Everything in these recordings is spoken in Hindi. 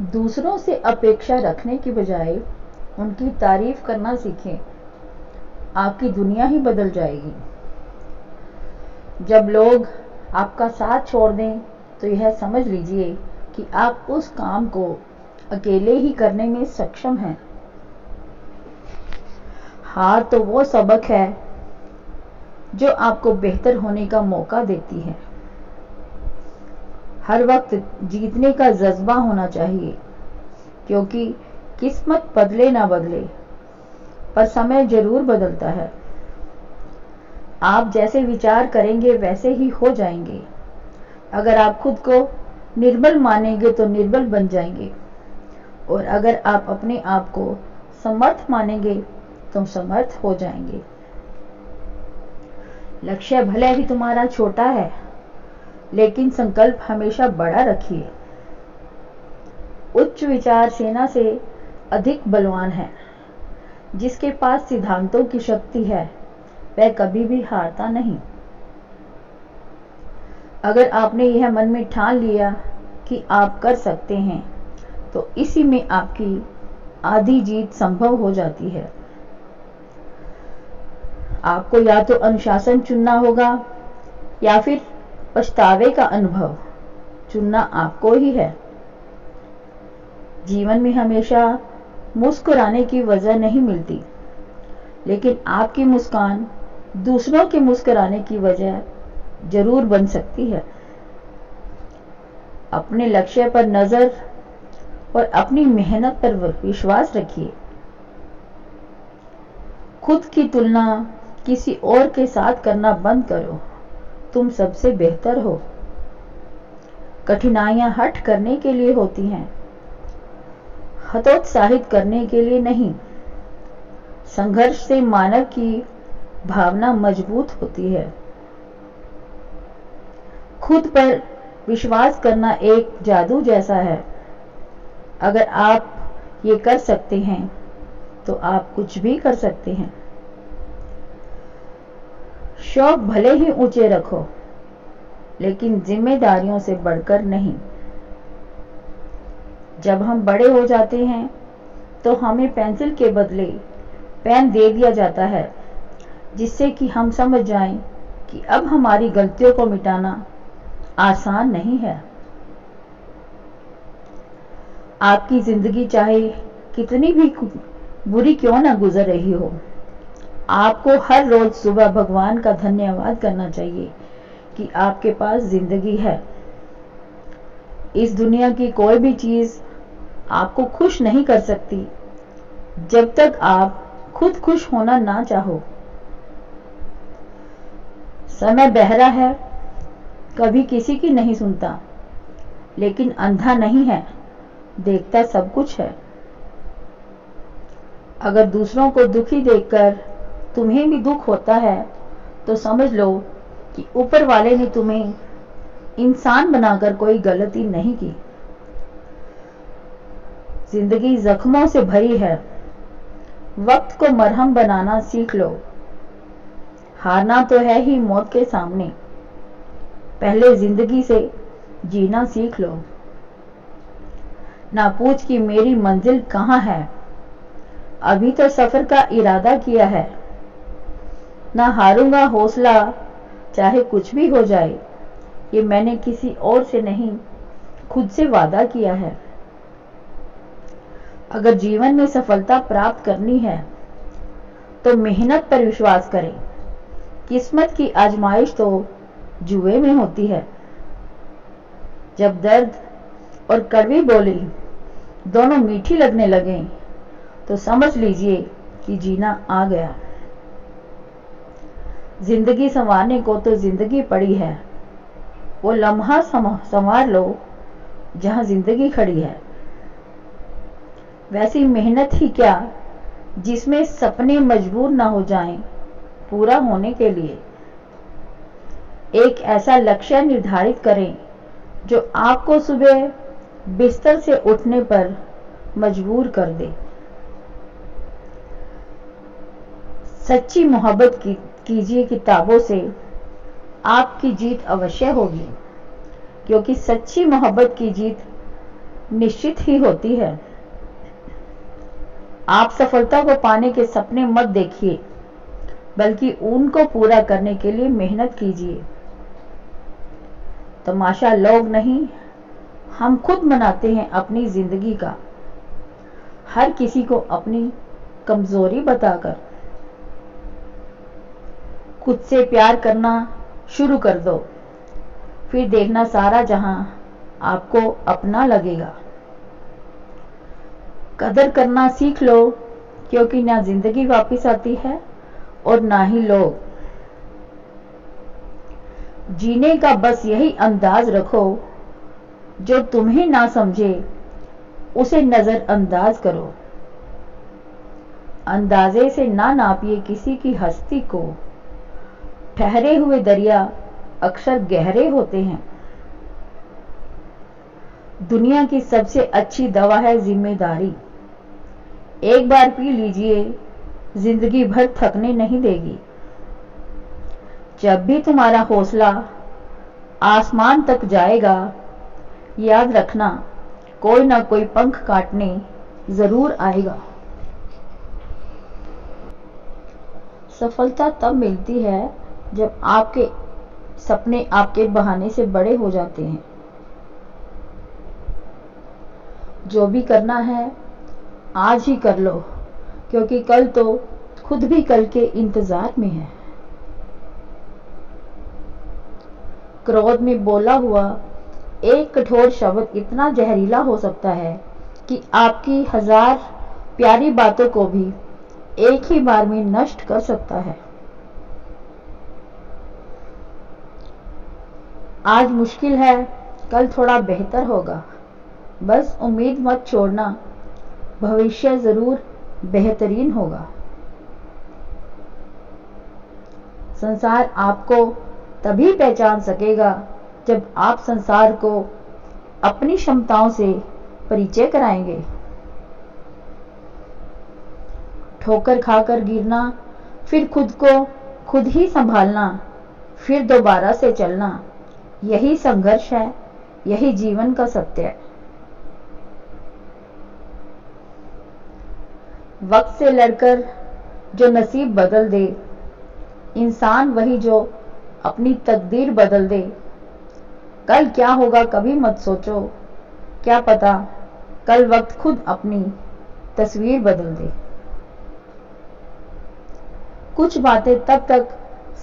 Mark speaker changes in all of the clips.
Speaker 1: दूसरों से अपेक्षा रखने की बजाय उनकी तारीफ करना सीखें। आपकी दुनिया ही बदल जाएगी। जब लोग आपका साथ छोड़ दें तो यह समझ लीजिए कि आप उस काम को अकेले ही करने में सक्षम हैं। हार तो वो सबक है जो आपको बेहतर होने का मौका देती है। हर वक्त जीतने का जज्बा होना चाहिए, क्योंकि किस्मत बदले ना बदले पर समय जरूर बदलता है। आप जैसे विचार करेंगे वैसे ही हो जाएंगे। अगर आप खुद को निर्बल मानेंगे तो निर्बल बन जाएंगे, और अगर आप अपने आप को समर्थ मानेंगे तो समर्थ हो जाएंगे। लक्ष्य भले ही तुम्हारा छोटा है, लेकिन संकल्प हमेशा बड़ा रखिए। उच्च विचार सेना से अधिक बलवान है। जिसके पास सिद्धांतों की शक्ति है वह कभी भी हारता नहीं। अगर आपने यह मन में ठान लिया कि आप कर सकते हैं, तो इसी में आपकी आधी जीत संभव हो जाती है। आपको या तो अनुशासन चुनना होगा या फिर पछतावे का अनुभव चुनना आपको ही है। जीवन में हमेशा मुस्कुराने की वजह नहीं मिलती, लेकिन आपकी मुस्कान दूसरों के मुस्कुराने की वजह जरूर बन सकती है। अपने लक्ष्य पर नजर और अपनी मेहनत पर विश्वास रखिए। खुद की तुलना किसी और के साथ करना बंद करो। तुम सबसे बेहतर हो। कठिनाइयां हठ करने के लिए होती हैं, हतोत्साहित करने के लिए नहीं। संघर्ष से मानव की भावना मजबूत होती है। खुद पर विश्वास करना एक जादू जैसा है। अगर आप ये कर सकते हैं तो आप कुछ भी कर सकते हैं। शौक भले ही ऊंचे रखो, लेकिन जिम्मेदारियों से बढ़कर नहीं। जब हम बड़े हो जाते हैं तो हमें पेंसिल के बदले पेन दे दिया जाता है, जिससे कि हम समझ जाएं कि अब हमारी गलतियों को मिटाना आसान नहीं है। आपकी जिंदगी चाहे कितनी भी बुरी क्यों ना गुजर रही हो, आपको हर रोज सुबह भगवान का धन्यवाद करना चाहिए कि आपके पास जिंदगी है। इस दुनिया की कोई भी चीज आपको खुश नहीं कर सकती जब तक आप खुद खुश होना ना चाहो। समय बहरा है, कभी किसी की नहीं सुनता, लेकिन अंधा नहीं है, देखता सब कुछ है। अगर दूसरों को दुखी देखकर तुम्हें भी दुख होता है तो समझ लो कि ऊपर वाले ने तुम्हें इंसान बनाकर कोई गलती नहीं की। जिंदगी जख्मों से भरी है, वक्त को मरहम बनाना सीख लो। हारना तो है ही मौत के सामने, पहले जिंदगी से जीना सीख लो। ना पूछ कि मेरी मंजिल कहाँ है, अभी तो सफर का इरादा किया है। ना हारूंगा हौसला, चाहे कुछ भी हो जाए, ये मैंने किसी और से नहीं खुद से वादा किया है। अगर जीवन में सफलता प्राप्त करनी है तो मेहनत पर विश्वास करें। किस्मत की आजमाइश तो जुए में होती है। जब दर्द और कड़वी बोली दोनों मीठी लगने लगे तो समझ लीजिए कि जीना आ गया। जिंदगी संवारने को तो जिंदगी पड़ी है, वो लम्हा संवार लो जहां जिंदगी खड़ी है। वैसी मेहनत ही क्या जिसमें सपने मजबूर ना हो जाएं पूरा होने के लिए। एक ऐसा लक्ष्य निर्धारित करें जो आपको सुबह बिस्तर से उठने पर मजबूर कर दे। सच्ची मोहब्बत कीजिए किताबों से, आपकी जीत अवश्य होगी, क्योंकि सच्ची मोहब्बत की जीत निश्चित ही होती है। आप सफलता को पाने के सपने मत देखिए, बल्कि उनको पूरा करने के लिए मेहनत कीजिए। तमाशा लोग नहीं, हम खुद मनाते हैं अपनी जिंदगी का, हर किसी को अपनी कमजोरी बताकर। खुद से प्यार करना शुरू कर दो, फिर देखना सारा जहां आपको अपना लगेगा। कदर करना सीख लो, क्योंकि ना जिंदगी वापस आती है और ना ही लोग। जीने का बस यही अंदाज रखो, जो तुम्हें ना समझे उसे नजरअंदाज करो। अंदाजे से ना नापिए किसी की हस्ती को, ठहरे हुए दरिया अक्सर गहरे होते हैं। दुनिया की सबसे अच्छी दवा है जिम्मेदारी। एक बार पी लीजिए, जिंदगी भर थकने नहीं देगी। जब भी तुम्हारा हौसला आसमान तक जाएगा, याद रखना कोई ना कोई पंख काटने जरूर आएगा। सफलता तब मिलती है जब आपके सपने आपके बहाने से बड़े हो जाते हैं। जो भी करना है आज ही कर लो, क्योंकि कल तो खुद भी कल के इंतजार में है। क्रोध में बोला हुआ एक कठोर शब्द इतना जहरीला हो सकता है कि आपकी 1000 प्यारी बातों को भी एक ही बार में नष्ट कर सकता है। आज मुश्किल है, कल थोड़ा बेहतर होगा। बस उम्मीद मत छोड़ना, भविष्य जरूर बेहतरीन होगा। संसार आपको तभी पहचान सकेगा जब आप संसार को अपनी क्षमताओं से परिचय कराएंगे। ठोकर खाकर गिरना, फिर खुद को खुद ही संभालना, फिर दोबारा से चलना, यही संघर्ष है, यही जीवन का सत्य है। वक्त से लड़कर जो नसीब बदल दे, इंसान वही जो अपनी तकदीर बदल दे। कल क्या होगा कभी मत सोचो, क्या पता कल वक्त खुद अपनी तस्वीर बदल दे। कुछ बातें तब तक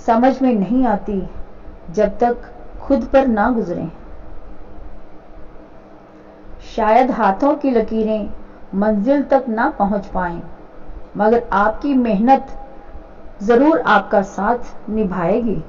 Speaker 1: समझ में नहीं आती जब तक खुद पर ना गुजरें। शायद हाथों की लकीरें मंजिल तक ना पहुंच पाएं, मगर आपकी मेहनत जरूर आपका साथ निभाएगी।